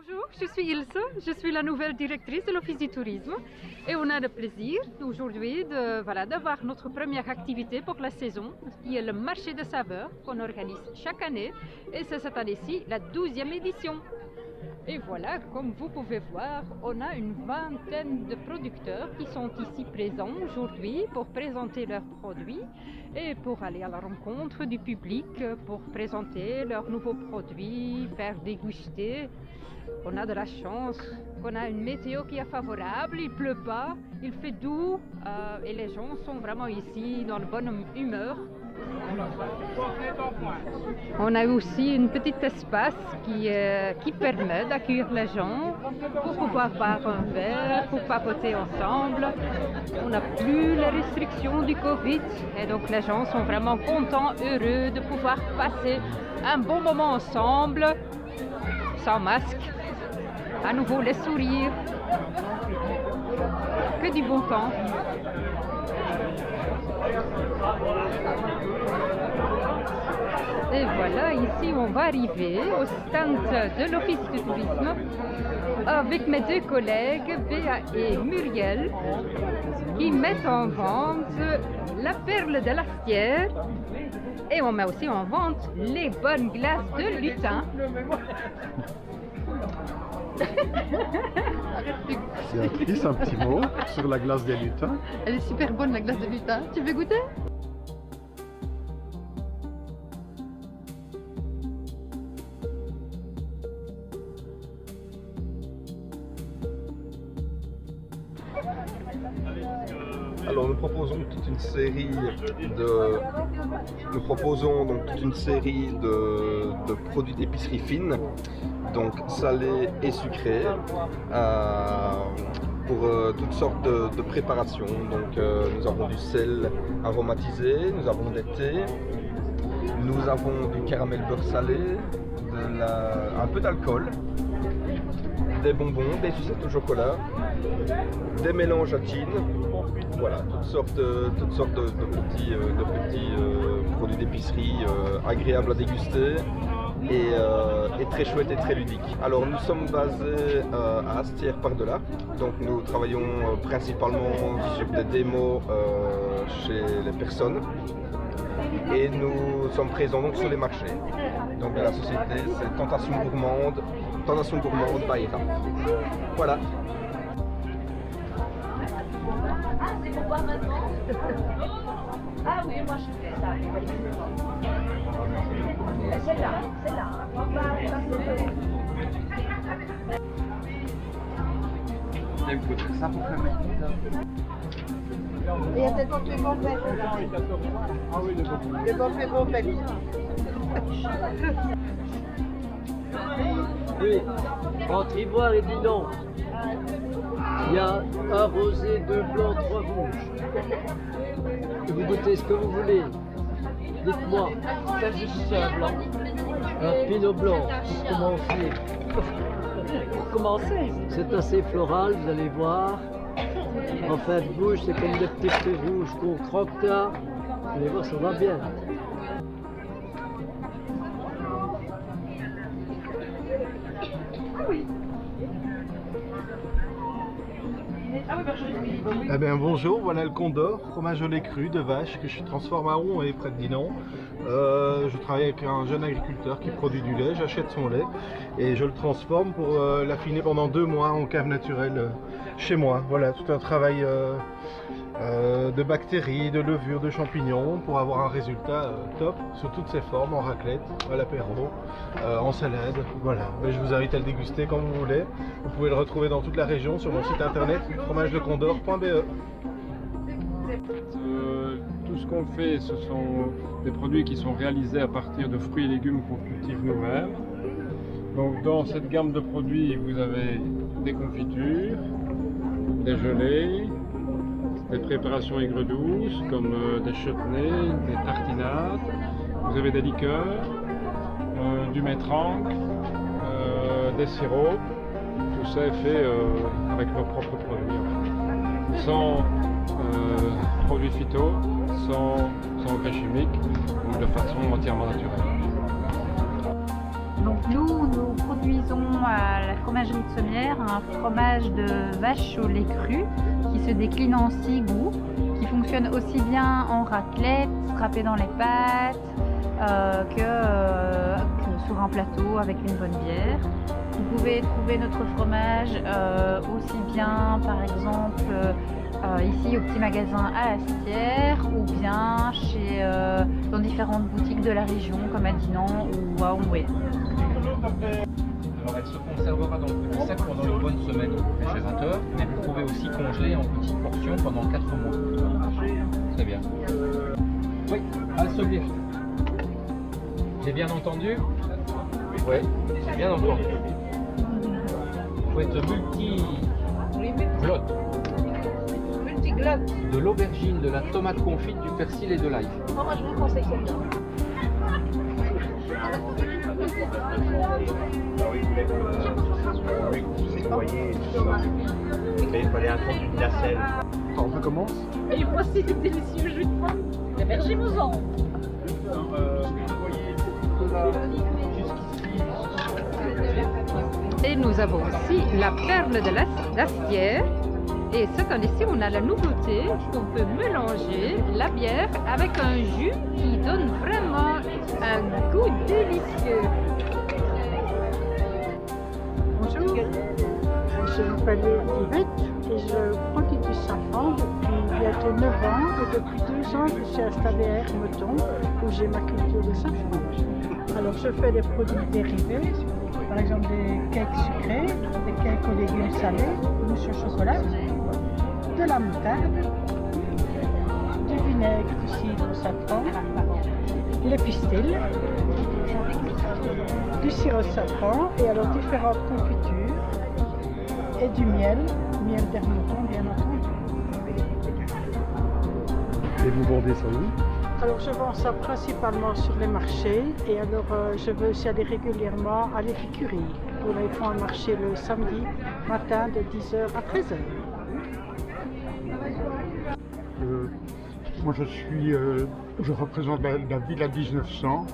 Bonjour, je suis Ilse, je suis la nouvelle directrice de l'Office du tourisme et on a le plaisir aujourd'hui d'avoir notre première activité pour la saison qui est le marché de saveurs qu'on organise chaque année et c'est cette année-ci la 12e édition. Et voilà, comme vous pouvez voir, on a une vingtaine de producteurs qui sont ici présents aujourd'hui pour présenter leurs produits et pour aller à la rencontre du public, pour présenter leurs nouveaux produits, faire déguster. On a de la chance qu'on a une météo qui est favorable, il pleut pas, il fait doux et les gens sont vraiment ici dans de bonne humeur. On a aussi une petite espace qui permet d'accueillir les gens pour pouvoir boire un verre, pour papoter ensemble. On n'a plus les restrictions du Covid et donc les gens sont vraiment contents, heureux de pouvoir passer un bon moment ensemble, sans masque. À nouveau les sourires, que du bon temps. Et voilà, ici on va arriver au stand de l'Office du tourisme avec mes deux collègues Béa et Muriel qui mettent en vente la perle de l'Astière et on met aussi en vente les bonnes glaces de lutin. C'est écrit un petit mot sur la glace des lutins. Elle est super bonne la glace de lutin. Tu veux goûter? Alors nous proposons toute une série de produits d'épicerie fine, donc salés et sucrés, pour toutes sortes de préparations. Donc nous avons du sel aromatisé, nous avons des thés, nous avons du caramel beurre salé, un peu d'alcool, des bonbons, des sucettes au chocolat, des mélanges à gin, voilà, toutes sortes de petits produits d'épicerie agréables à déguster et très chouettes et très ludiques. Alors nous sommes basés à Astière par-delà, donc nous travaillons principalement sur des démos chez les personnes et nous sommes présents donc sur les marchés. Donc la société c'est Tentation Gourmande by Raph. Voilà. Ah, c'est pour boire maintenant? Ah oui, moi je fais ça. Celle-là. On va Ça pour faire Et il y a peut-être les bombettes. Les bombettes. Oui, entre Ivoire et Dinan, il y a un rosé, deux blancs, trois rouges. Vous goûtez ce que vous voulez. Dites-moi, c'est juste un blanc. Un pinot blanc, pour commencer. Pour commencer. C'est assez floral, vous allez voir. En fin de bouche, c'est comme des petits fruits rouges qu'on croque là. Vous allez voir, ça va bien. Eh bien bonjour, voilà le Condor, fromage au lait cru de vache que je transforme à Rouen et près de Dinan. Je travaille avec un jeune agriculteur qui produit du lait, j'achète son lait et je le transforme pour l'affiner pendant 2 mois en cave naturelle chez moi. Voilà, tout un travail de bactéries, de levures, de champignons pour avoir un résultat top sous toutes ses formes, en raclette, à l'apéro, en salade. Voilà, mais je vous invite à le déguster quand vous voulez. Vous pouvez le retrouver dans toute la région sur mon site internet fromagelecondor.be. Tout ce qu'on fait, ce sont des produits qui sont réalisés à partir de fruits et légumes qu'on cultive nous-mêmes. Donc dans cette gamme de produits, vous avez des confitures, des gelées, des préparations aigres douces comme des chutneys, des tartinades, vous avez des liqueurs, du métranque, des sirops, tout ça est fait avec nos propres produits. Sans produits phyto, sans engrais chimiques, donc de façon entièrement naturelle. Donc nous produisons la fromagerie de Sommières un fromage de vache au lait cru qui se décline en 6 goûts, qui fonctionne aussi bien en raclette, râpé dans les pâtes, que sur un plateau avec une bonne bière. Vous pouvez trouver notre fromage aussi bien par exemple ici au petit magasin à Astières ou bien dans différentes boutiques de la région comme à Dinan ou à Onoué. Alors elle se conservera dans le petit sac pendant une bonne semaine au réfrigérateur, mais vous pouvez aussi congeler en petites portions pendant 4 mois. Très bien. Oui, à Sommières. J'ai bien entendu? Oui, j'ai bien entendu. Faut être multi-glotte. Multiglotte. De l'aubergine, de la tomate confite, du persil et de l'ail. Moi, je vous conseille celle-là. Mais il fallait attendre une nacelle. On recommence. Et voici le délicieux jus de pomme. Hébergez-vous-en. Et nous avons aussi la perle de d'Astières. Et cette année-ci, on a la nouveauté qu'on peut mélanger la bière avec un jus qui donne vraiment un goût délicieux. Bonjour, je m'appelle Yvette et je produis du safran depuis bientôt 9 ans et depuis 2 ans je suis installée à Hermeton où j'ai ma culture de safran. Alors je fais des produits dérivés, par exemple des cakes sucrés, des cakes aux légumes salés, mousse au chocolat, de la moutarde, du vinaigre, du cidre au safran, les pistils, du sirop de safran et alors différentes confitures et du miel d'Hermeton bien entendu. Et vous vendez ça où? Alors je vends ça principalement sur les marchés et alors je veux aussi aller régulièrement à l'épicurie où là ils font un marché le samedi matin de 10h à 13h. Moi je représente la Villa 1900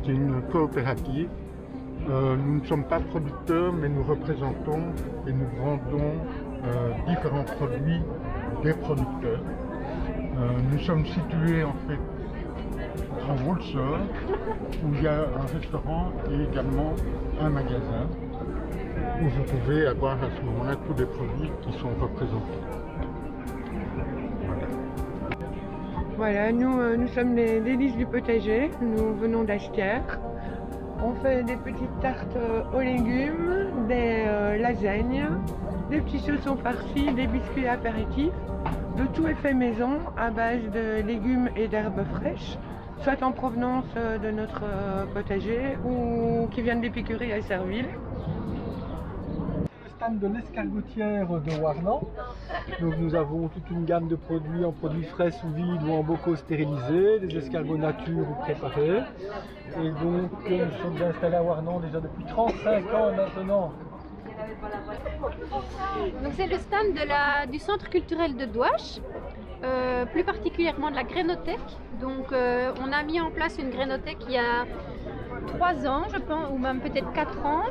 qui est une coopérative. Nous ne sommes pas producteurs mais nous représentons et nous vendons différents produits des producteurs. Nous sommes situés en fait en Volseur où il y a un restaurant et également un magasin où vous pouvez avoir à ce moment-là tous les produits qui sont représentés. Voilà, nous sommes les délices du potager, nous venons d'Astières. On fait des petites tartes aux légumes, des lasagnes, des petits chaussons farcis, des biscuits apéritifs. Le tout est fait maison à base de légumes et d'herbes fraîches, soit en provenance de notre potager ou qui viennent d'épicurie à Serville. De l'escargotière de Warnan. Donc nous avons toute une gamme de produits en produits frais sous vide ou en bocaux stérilisés, des escargots nature ou préparés. Et donc nous sommes installés à Warnan déjà depuis 35 ans maintenant. Donc c'est le stand du centre culturel de Douache, plus particulièrement de la Grénothèque. Donc on a mis en place une Grénothèque il y a 3 ans, je pense, ou même peut-être 4 ans.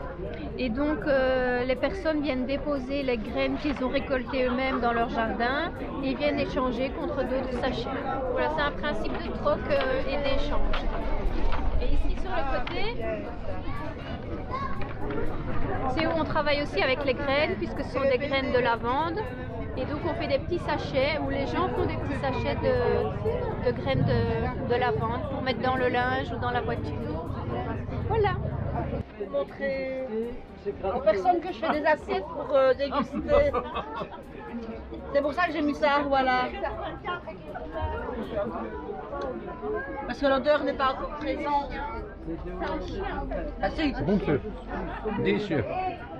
Et donc les personnes viennent déposer les graines qu'ils ont récoltées eux-mêmes dans leur jardin et viennent échanger contre d'autres sachets. Voilà, c'est un principe de troc et d'échange. Et ici sur le côté, c'est où on travaille aussi avec les graines, puisque ce sont des graines de lavande. Et donc on fait des petits sachets où les gens font des petits sachets de graines de lavande pour mettre dans le linge ou dans la voiture. Voilà. Je vais montrer aux personnes que je fais des assiettes pour déguster. C'est pour ça que j'ai mis ça, voilà. Parce que l'odeur n'est pas encore présente. Ah si. Bon monsieur. Délicieux.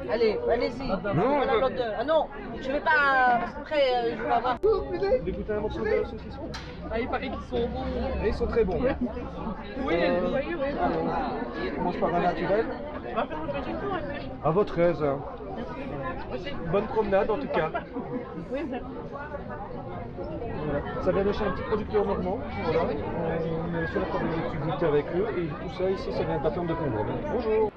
Allez, allez-y. Voilà l'odeur. Ah non, je vais pas. Parce qu'après, je vais avoir. Vous voulez goûter un morceau de saucisson? Ah, il paraît qu'ils sont bons. Ils sont très bons. Oui, On commence par un naturel. À votre aise. Bonne promenade en tout cas. Voilà. Ça vient de chez un petit producteur normand. Voilà. On est sur la première exclusivité avec eux et tout ça ici, ça vient de la ferme de Combronne. Bonjour.